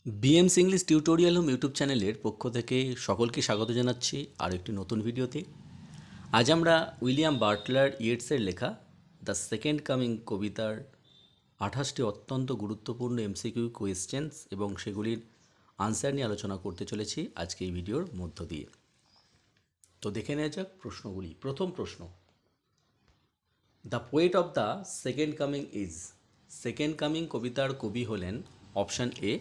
বিএমস English tutorial home YouTube চ্যানেলের পক্ষ থেকে সকলকে স্বাগত জানাচ্ছি আরও একটি নতুন ভিডিওতে। আজ আমরা উইলিয়াম বাটলার ইয়েটসের লেখা দ্য সেকেন্ড কামিং কবিতার 28টি অত্যন্ত গুরুত্বপূর্ণ এমসিকিউ কোয়েশ্চেন্স এবং সেগুলির আনসার নিয়ে আলোচনা করতে চলেছি আজকে এই ভিডিওর মধ্য দিয়ে। তো দেখে নেওয়া যাক প্রশ্নগুলি। প্রথম প্রশ্ন, the poet of the second coming is. Second coming কবিতার কবি হলেন option A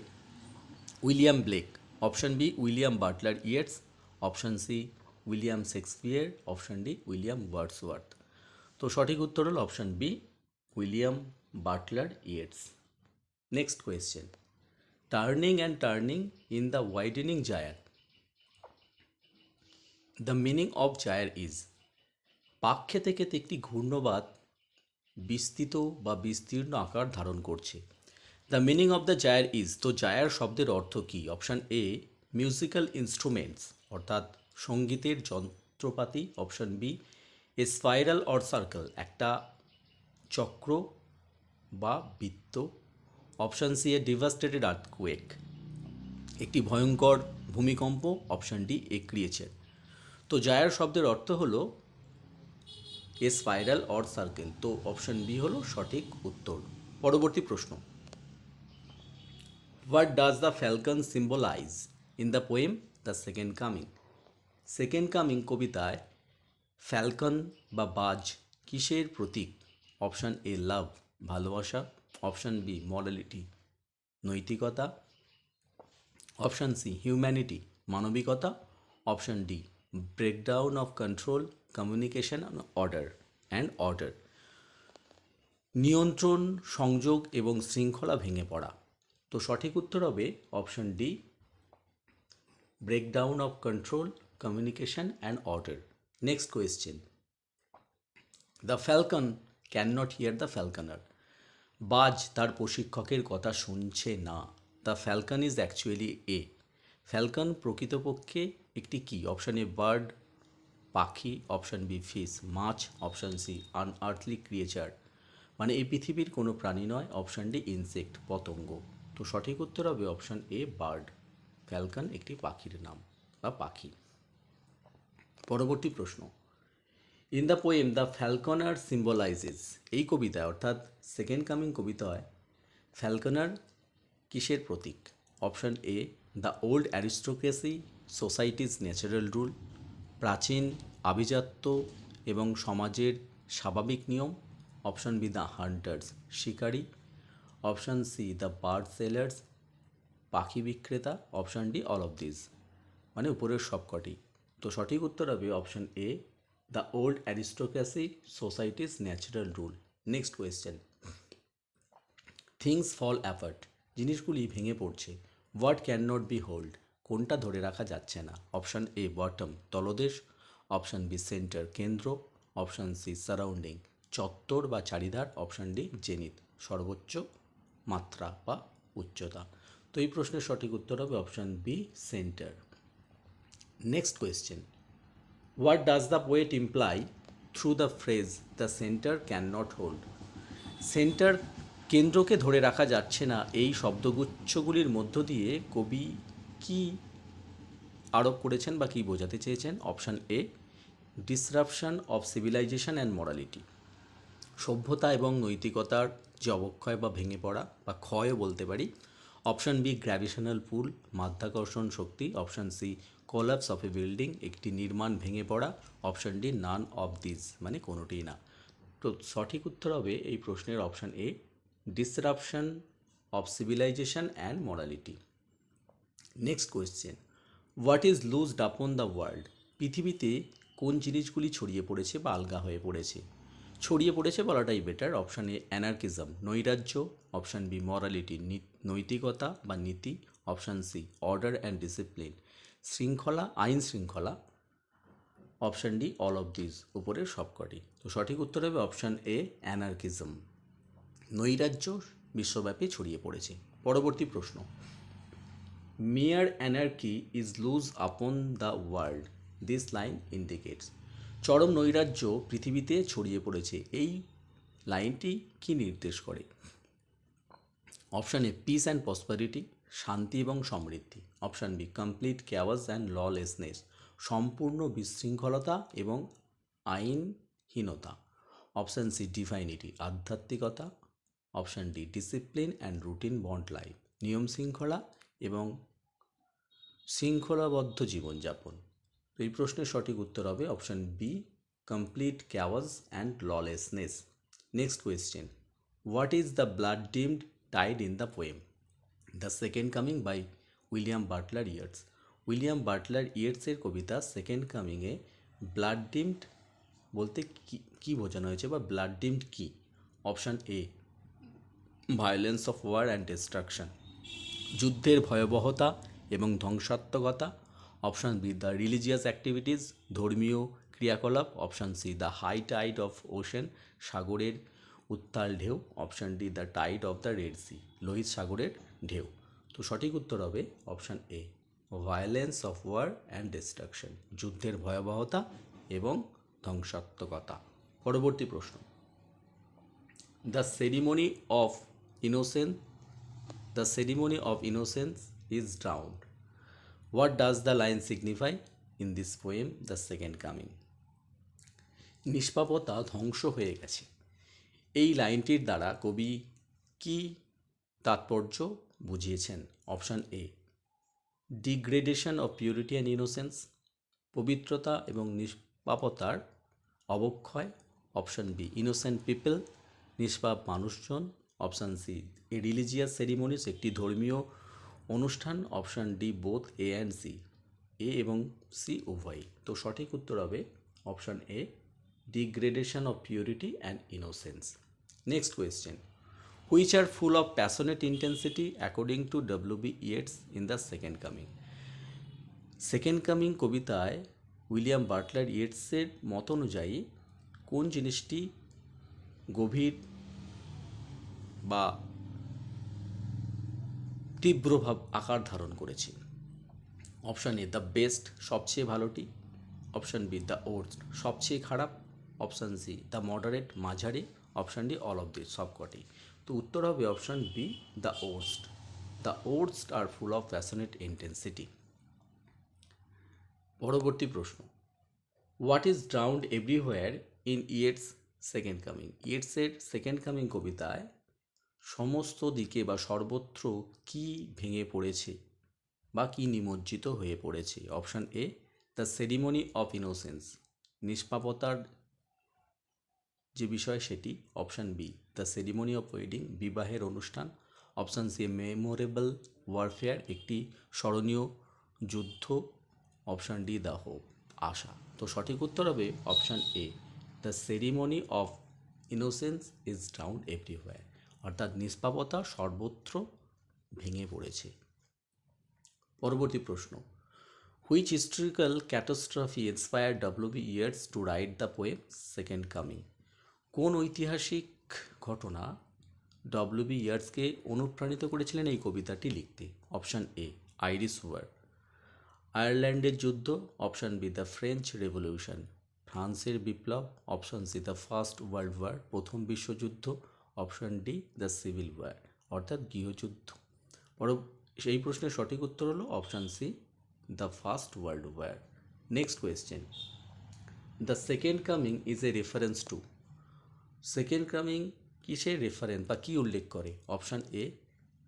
William Blake, option B William Butler Yeats, option C William Shakespeare, option D William Wordsworth. তো সঠিক উত্তর হল option B William Butler Yeats. Next question, turning and turning in the widening gyre. The meaning of gyre is. পাক খেতে খেতে একটি ঘূর্ণবাদ বিস্তৃত বা বিস্তীর্ণ আকার ধারণ করছে। The meaning of the gyre is. তো জায়ার শব্দের অর্থ কী? অপশান এ মিউজিক্যাল ইনস্ট্রুমেন্টস অর্থাৎ সঙ্গীতের যন্ত্রপাতি, option B a spiral or circle একটা চক্র বা বৃত্ত, option C a devastated earthquake একটি ভয়ঙ্কর ভূমিকম্প, অপশান ডি এ ক্রিয়েচার। তো জায়ার শব্দের অর্থ হলো এ স্পাইরাল অর সার্কেল। তো অপশান বি হলো সঠিক উত্তর। পরবর্তী প্রশ্ন, what does the falcon symbolise in the poem the second coming. Second coming কবিতায় ফ্যালকন বা বাজ কিসের প্রতীক? অপশান এ লাভ ভালোবাসা, অপশান বি মরালিটি নৈতিকতা, অপশান সি হিউম্যানিটি মানবিকতা, option D breakdown of control communication order নিয়ন্ত্রণ, সংযোগ এবং শৃঙ্খলা ভেঙে পড়া। তো সঠিক উত্তর হবে option D breakdown of control communication and order. Next question, the Falcon can not here the ফ্যালকনার। বাজ তার প্রশিক্ষকের কথা শুনছে না। The Falcon is actually A. Falcon প্রকৃতপক্ষে একটি কি? অপশান এ বার্ড পাখি, অপশান বি ফিশ মাছ, অপশান সি আনআর্থলি ক্রিয়েচার মানে এই পৃথিবীর কোনো প্রাণী নয়, অপশান ডি ইনসেক্ট পতঙ্গ। তো সঠিক উত্তর হবে অপশান এ বার্ড। ফ্যালকন একটি পাখির নাম বা পাখি। পরবর্তী প্রশ্ন, in the poem the falconer symbolizes. এই কবিতায় অর্থাৎ সেকেন্ড কামিং কবিতায় ফ্যালকনার কিসের প্রতীক? Option A the old aristocracy societies natural rule, প্রাচীন আভিজাত্য এবং সমাজের স্বাভাবিক নিয়ম, অপশান বি দ্য হান্টার্স শিকারী, option C the bird sellers পাখি বিক্রেতা, option D all of this মানে উপরের সবকটি। তো সঠিক উত্তর হবে option A the old aristocracy societies natural rule. Next question, things fall apart জিনিসগুলি ভেঙে পড়ছে। What can not be hold কোনটা ধরে রাখা যাচ্ছে না? অপশান এ বটম তলদেশ, অপশান বি সেন্টার কেন্দ্র, অপশান সি সারাউন্ডিং চত্বর বা চারিধার, অপশান ডি জেনিথ সর্বোচ্চ মাত্রা বা উচ্চতা। তো এই প্রশ্নের সঠিক উত্তর হবে option B centre. Next question, what does the poet imply through the phrase the centre can not hold. Centre কেন্দ্রকে ধরে রাখা যাচ্ছে না এই শব্দগুচ্ছগুলির মধ্য দিয়ে কবি কি আরোপ করেছেন বা কী বোঝাতে চেয়েছেন? Option A disruption of civilisation and morality সভ্যতা এবং নৈতিকতার যে অবক্ষয় বা ভেঙে পড়া বা ক্ষয়ও বলতে পারি, অপশান বি গ্র্যাভিটেশনাল পুল মাধ্যাকর্ষণ শক্তি, option C collapse of a building একটি নির্মাণ ভেঙে পড়া, option D none of this মানে কোনোটিই না। তো সঠিক উত্তর হবে এই প্রশ্নের option A disruption of civilisation and morality. Next question, what is loosed upon the world. পৃথিবীতে কোন জিনিসগুলি ছড়িয়ে পড়েছে বা আলগা হয়ে পড়েছে? ছড়িয়ে পড়েছে বলাটাই বেটার। অপশান এ অ্যানার্কিজম নৈরাজ্য, অপশান বি মরালিটি নৈতিকতা বা নীতি, option C order and discipline শৃঙ্খলা আইন শৃঙ্খলা, option D all of this উপরের সবকটি। তো সঠিক উত্তর হবে অপশান এ অ্যানার্কিজম নৈরাজ্য বিশ্বব্যাপী ছড়িয়ে পড়েছে। পরবর্তী প্রশ্ন, mere anarchy is loose upon the world this line indicates। চরম নৈরাজ্য পৃথিবীতে ছড়িয়ে পড়েছে এই লাইনটি কি নির্দেশ করে? Option A peace and prosperity শান্তি এবং সমৃদ্ধি। Option B complete chaos and lawlessness, সম্পূর্ণ বিশৃঙ্খলতা এবং আইনহীনতা। অপশান সি ডিভাইনিটি, আধ্যাত্মিকতা। Option D discipline and routine bound life, নিয়ম শৃঙ্খলা এবং শৃঙ্খলাবদ্ধ জীবনযাপন। তো এই প্রশ্নের সঠিক উত্তর হবে option B complete chaos and lawlessness. Next question, what is the blood dimmed tide in the poem the second coming by William Butler Yeats? William Butler ইয়েটসের কবিতা সেকেন্ড কামিংয়ে ব্লাড ডিমড বলতে কী বোঝানো হয়েছে বা ব্লাড ডিমড কী? Option A violence of war and destruction, যুদ্ধের ভয়াবহতা এবং ধ্বংসাত্মকতা। Option B the religious activities, ধর্মীয় ক্রিয়াকলাপ। Option C the high tide of ocean, সাগরের উত্তাল ঢেউ। Option D the tide of the red sea, লোহিত সাগরের ঢেউ। তো সঠিক উত্তর হবে option A violence of war and destruction, যুদ্ধের ভয়াবহতা এবং ধ্বংসাত্মকতা। পরবর্তী প্রশ্ন, the ceremony of innocence, the ceremony of innocence is drowned. What does the line signify in this poem, The Second Coming? নিষ্পাপতা ধ্বংস হয়ে গেছে, এই লাইনটির দ্বারা কবি কি তাৎপর্য বুঝিয়েছেন? Option A degradation of purity and innocence, পবিত্রতা এবং নিষ্পাপতার অবক্ষয়। অপশান বি ইনোসেন্ট পিপল, নিষ্পাপ মানুষজন। Option C a religious ceremonies, একটি ধর্মীয় অনুষ্ঠান। Option D both A and C, A এবং সি উভয়ই। তো সঠিক উত্তর হবে option A degradation of purity and innocence. Next question, which are full of passionate intensity according to W B. Yeats in the second coming? Second coming কবিতায় William Butler ইয়েটসের মত অনুযায়ী কোন জিনিসটি গভীর বা তীব্রভাব আকার ধারণ করেছে? অপশান এ দ্য বেস্ট, সবচেয়ে ভালোটি। অপশান বি দ্য ওর্স্ট, সবচেয়ে খারাপ। অপশান সি দ্য মডারেট, মাঝারি। Option D all of this, সবকটি। তো উত্তর হবে option B the worst. The worst are full of passionate intensity. পরবর্তী প্রশ্ন, what is drowned everywhere in Yeats second coming? ইয়েটসের সেকেন্ড কামিং কবিতায় সমস্ত দিকে বা সর্বত্র কি ভেঙে পড়েছে বা কি নিমজ্জিত হয়ে পড়েছে? Option A the ceremony of innocence, নিষ্পাপতার যে বিষয় সেটি। Option B the ceremony of wedding, বিবাহের অনুষ্ঠান। অপশান সি মেমোরেবল ওয়ারফেয়ার, একটি স্মরণীয় যুদ্ধ। অপশান ডি দ্য হোপ, আশা। তো সঠিক উত্তর হবে option A the ceremony of innocence is down everywhere, অর্থাৎ নিষ্পাপতা সর্বত্র ভেঙে পড়েছে। পরবর্তী প্রশ্ন, which historical catastrophe inspired W B. Yeats to write the poem second coming? কোন ঐতিহাসিক ঘটনা ডব্লিউ.বি. ইয়েটসকে অনুপ্রাণিত করেছিলেন এই কবিতাটি লিখতে? অপশান এ আইরিশ ওয়ার, আয়ারল্যান্ডের যুদ্ধ। Option B the French revolution, ফ্রান্সের বিপ্লব। Option C the first world war, প্রথম বিশ্বযুদ্ধ। Option D the civil war, অর্থাৎ গৃহযুদ্ধ। সেই প্রশ্নের সঠিক উত্তর হলো option C the first world war. Next question, the second coming is a reference to? Second coming কিসের রেফারেন্স বা কী উল্লেখ করে? অপশান এ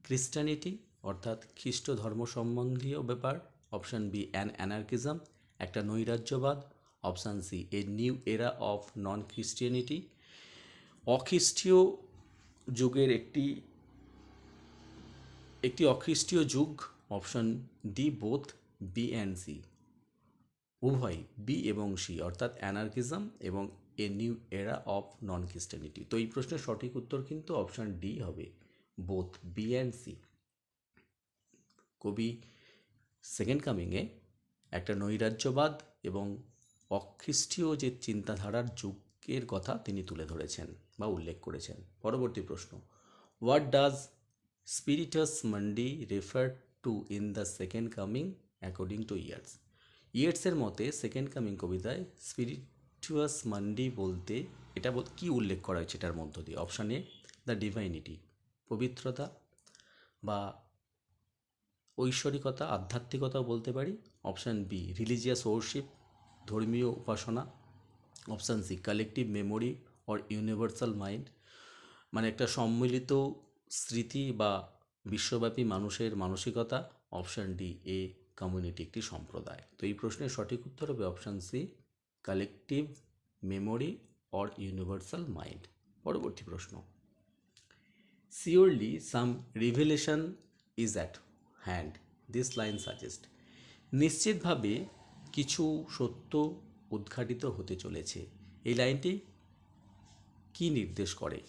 খ্রিস্টানিটি, অর্থাৎ খ্রিস্ট ধর্ম সম্বন্ধীয় ব্যাপার। অপশান বি অ্যানার্কিজম, একটা নৈরাজ্যবাদ। Option C a new era of non Christianity, অখ্রিস্টীয় যুগের একটি অখ্রিস্টীয় যুগ। Option D both B and C, উভয় বি এবং সি, অর্থাৎ অ্যানার্কিজম এবং এ নিউ এরা অফ নন খ্রিস্টানিটি। তো এই প্রশ্নের সঠিক উত্তর কিন্তু অপশান ডি হবে, বোথ বি অ্যান্ড সি। কবি সেকেন্ড কামিংয়ে একটা নৈরাজ্যবাদ এবং অখ্রিস্টীয় যে চিন্তাধারার যুগের কথা তিনি তুলে ধরেছেন বা উল্লেখ করেছেন। পরবর্তী প্রশ্ন, what does spiritus mundi refer to in the second coming according to Yeats? ইয়েটসের মতে সেকেন্ড কামিং কবিতায় স্পিরিচুয়াস মান্ডি বলতে এটা কী উল্লেখ করা হয়েছে এটার মধ্য দিয়ে? অপশান এ দ্য ডিভাইনিটি, পবিত্রতা বা ঐশ্বরিকতা, আধ্যাত্মিকতাও বলতে পারি। অপশান বি রিলিজিয়াস ওয়ারশিপ, ধর্মীয় উপাসনা। Option C collective memory or universal mind, মানে একটা সম্মিলিত স্মৃতি বা বিশ্বব্যাপী মানুষের মানসিকতা। অপশান ডি এ কমিউনিটি, একটি সম্প্রদায়। তো এই প্রশ্নের সঠিক উত্তর হবে option C collective memory or universal mind. পরবর্তী প্রশ্ন, surely some revelation is at hand, this line suggest. নিশ্চিতভাবে কিছু সত্য উদ্ঘাটিত হতে চলেছে, এই লাইনটি কি নির্দেশ করে?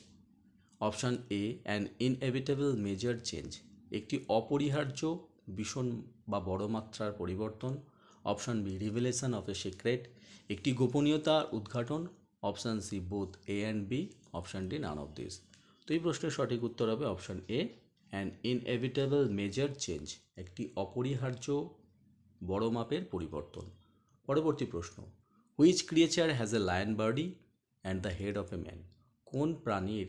Option A an inevitable major change, একটি অপরিহার্য ভীষণ বা বড় মাত্রার পরিবর্তন। Option B revelation of a secret, একটি গোপনীয়তার উদ্ঘাটন। Option C both A and B. Option D none of this. তো এই প্রশ্নের সঠিক উত্তর হবে option A an inevitable major change, একটি অপরিহার্য বড় মাপের পরিবর্তন। পরবর্তী প্রশ্ন, which creature has a lion body and the head of a man, কোন প্রাণীর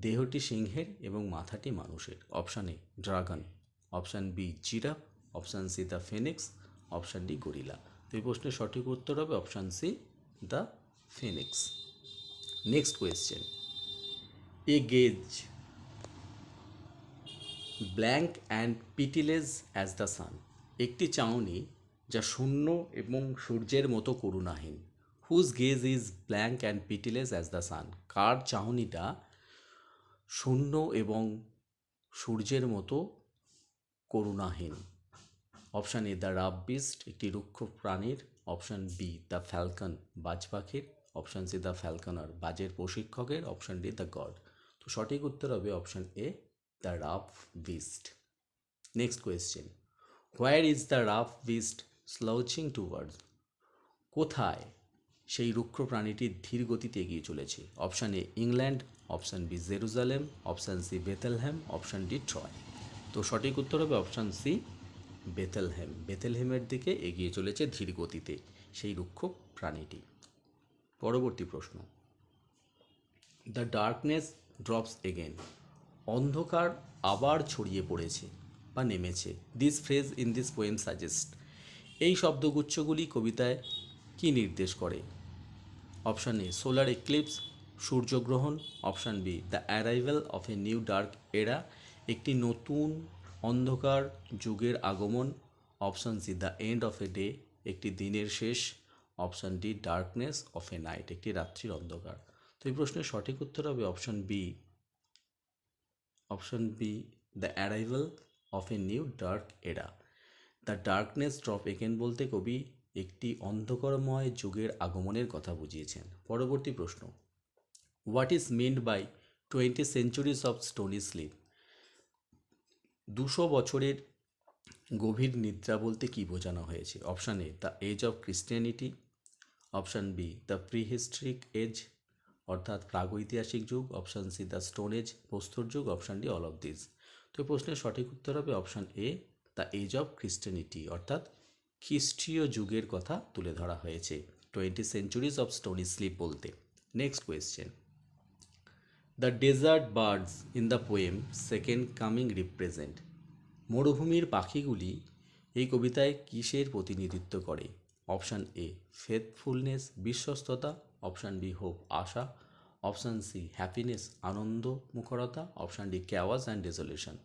দেহটি সিংহের এবং মাথাটি মানুষের? Option A dragon, option B giraffe, option C the phoenix, option D gorilla. তো এই প্রশ্নের সঠিক উত্তর হবে option C the phoenix. Next question, a gaze blank and pitiless as the sun, একটি চাউনি যা শূন্য এবং সূর্যের মতো করুণাহীন। Whose gaze is blank and pitiless as the sun, কার চাউনিটা শূন্য এবং সূর্যের মতো করুণাহীন? Option A the rough beast, একটি রুক্ষ প্রাণীর। অপশান বি দ্য ফ্যালকন, বাজ পাখির। অপশান সি দ্য ফ্যালকনার, বাজের প্রশিক্ষকের। Option D the god. তো সঠিক উত্তর হবে option A the rough beast. Next question, where is the rough beast slouching towards, কোথায় সেই রুক্ষ প্রাণীটি ধীর গতিতে এগিয়ে চলেছে? Option A England, option B Jerusalem, option C Bethlehem, option D Troy. তো সঠিক উত্তর হবে অপশান সি বেথেলহ্যাম, বেথেলহ্যামের দিকে এগিয়ে চলেছে ধীর গতিতে সেই রুক্ষ প্রাণীটি। পরবর্তী প্রশ্ন, দ্য ডার্কনেস ড্রপস এগেন, অন্ধকার আবার ছড়িয়ে পড়েছে বা নেমেছে। This phrase in this poem suggest, এই শব্দগুচ্ছগুলি কবিতায় কি নির্দেশ করে? অপশান এ সোলার এক্লিপস, সূর্যগ্রহণ। Option B the arrival of a new dark এরা, একটি নতুন অন্ধকার যুগের আগমন। Option C the end of a day, একটি দিনের শেষ। Option D darkness of A night, একটি রাত্রির অন্ধকার। তো এই প্রশ্নের সঠিক উত্তর হবে option B the arrival of a new dark এরা। দ্য ডার্কনেস ড্রপ এগেন বলতে কবি একটি অন্ধকারময় যুগের আগমনের কথা বুঝিয়েছেন। পরবর্তী প্রশ্ন, what is meant by 20 centuries of stony sleep, 200 বছরের গভীর নিদ্রা বলতে কি বোঝানো হয়েছে? Option A the age of Christianity, option B the prehistoric age অর্থাৎ প্রাগৈতিহাসিক যুগ। Option C the stone age, প্রস্তর যুগ। Option D all of this. তো এই প্রশ্নের সঠিক উত্তর হবে option A the age of Christianity, অর্থাৎ খ্রিস্টীয় যুগের কথা তুলে ধরা হয়েছে 20 সেঞ্চুরিজ অফ স্টোনি স্লিপ বলতে। Next question, the desert birds in the poem second coming represent, মরুভূমির পাখিগুলি এই কবিতায় কিসের প্রতিনিধিত্ব করে? অপশান এ ফেথফুলনেস, বিশ্বস্ততা। অপশান বি হোপ, আশা। অপশান সি হ্যাপিনেস, আনন্দ মুখরতা। Option D chaos and desolation,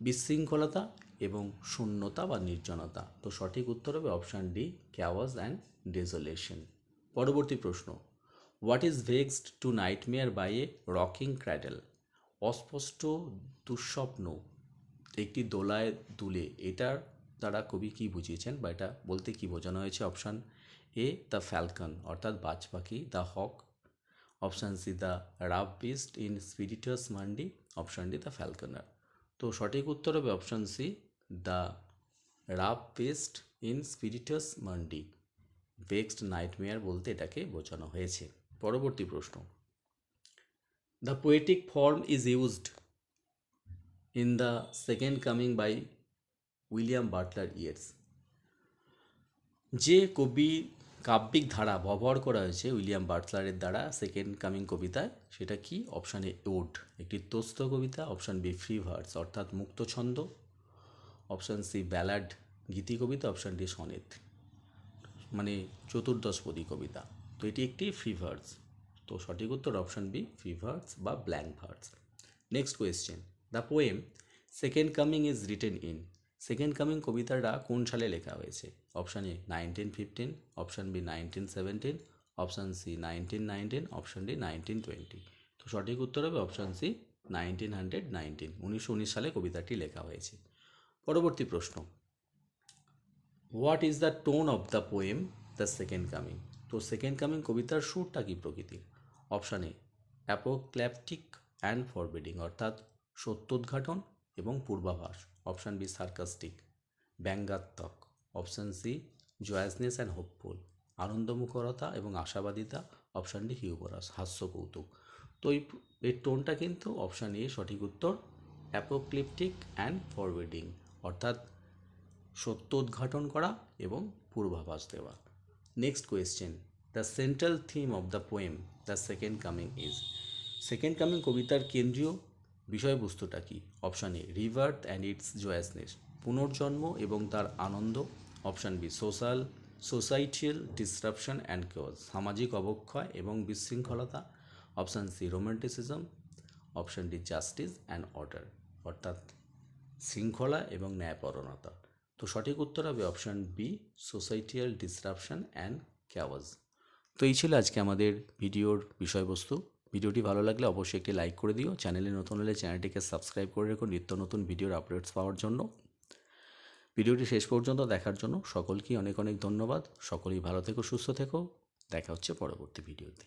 বিশৃঙ্খলতা এবং শূন্যতা বা নির্জনতা। তো সঠিক উত্তর হবে option D chaos and desolation. পরবর্তী প্রশ্ন, what is vexed to nightmare by a rocking cradle, অস্পষ্ট দুঃস্বপ্ন একটি দোলায় দুলে, এটার দ্বারা কবি কী বুঝিয়েছেন বা এটা বলতে কী বোঝানো হয়েছে? অপশান এ দ্য ফ্যালকন অর্থাৎ বাজ পাখি, the hawk. Option C the rough beast in Spiritus Mundi. Option D the falconer. তো সঠিক উত্তর হবে option C the rough beast in Spiritus Mundi, vexed nightmare বলতে এটাকে বোঝানো হয়েছে। পরবর্তী প্রশ্ন, the poetic form is used in the second coming by William Butler Yeats, যে কবি কাব্যিক ধারা ব্যবহার করা হয়েছে উইলিয়াম বাটলারের দ্বারা সেকেন্ড কামিং কবিতায়, সেটা কি? অপশান এ ওড, একটি তস্ত কবিতা। অপশান বি ফ্রি ভার্স অর্থাৎ মুক্ত ছন্দ। অপশান সি ব্যালাড গীতি কবিতা, অপশান ডি সনেট মানে চতুর্দশপদী কবিতা। তো এটি একটি ফ্রি ভার্স। তো সঠিক উত্তর অপশান বি, ফ্রি ভার্স বা blank verse. Next question, the poem second coming is written in. Second coming কবিতাটা কোন সালে লেখা হয়েছে? Option A 1915, option B 1917, option C 1919, option D 1920। তো সঠিক উত্তর হবে অপশান সি 1919, 1919 সালে কবিতাটি লেখা হয়েছে। পরবর্তী প্রশ্ন, what is the tone of the poem the second coming? তো সেকেন্ড কামিং কবিতার সুরটা কী প্রকৃতির? Option A apocalyptic and forbidding, অর্থাৎ সত্যোদ্ঘাটন এবং পূর্বাভাস। অপশান বি সার্কাস্টিক, ব্যঙ্গাত্মক। Option C joyousness and hopeful, আনন্দমুখরতা এবং আশাবাদিতা। অপশান ডি হিউমারাস, হাস্য কৌতুক। তো এর টোনটা কিন্তু অপশান এ সঠিক উত্তর, অ্যাপোক্লিপটিক অ্যান্ড ফরবিডিং, অর্থাৎ সত্য উদ্ঘাটন করা এবং পূর্বাভাস দেওয়া। Next question, the central theme of the poem the second coming is. Second coming কবিতার কেন্দ্রীয় বিষয়বস্তুটা কি? Option A rebirth and its joyousness, পুনর্জন্ম এবং তার আনন্দ। Option B societal disruption and chaos, সামাজিক অবক্ষয় এবং বিশৃঙ্খলতা। Option C romanticism. Option D justice and order, অর্থাৎ শৃঙ্খলা এবং ন্যায়পরণতা। তো সঠিক উত্তর হবে option B societal disruption and chaos. তো এই ছিল আজকে আমাদের ভিডিওর বিষয়বস্তু। ভিডিওটি ভালো লাগলে অবশ্যই একটি লাইক করে দিও। চ্যানেলে নতুন হলে চ্যানেলটিকে সাবস্ক্রাইব করে রেখো নিত্য নতুন ভিডিওর আপডেটস পাওয়ার জন্য। ভিডিওটি শেষ পর্যন্ত দেখার জন্য সকলকেই অনেক অনেক ধন্যবাদ। সকলেই ভালো থেকো, সুস্থ থেকো। দেখা হচ্ছে পরবর্তী ভিডিওতে।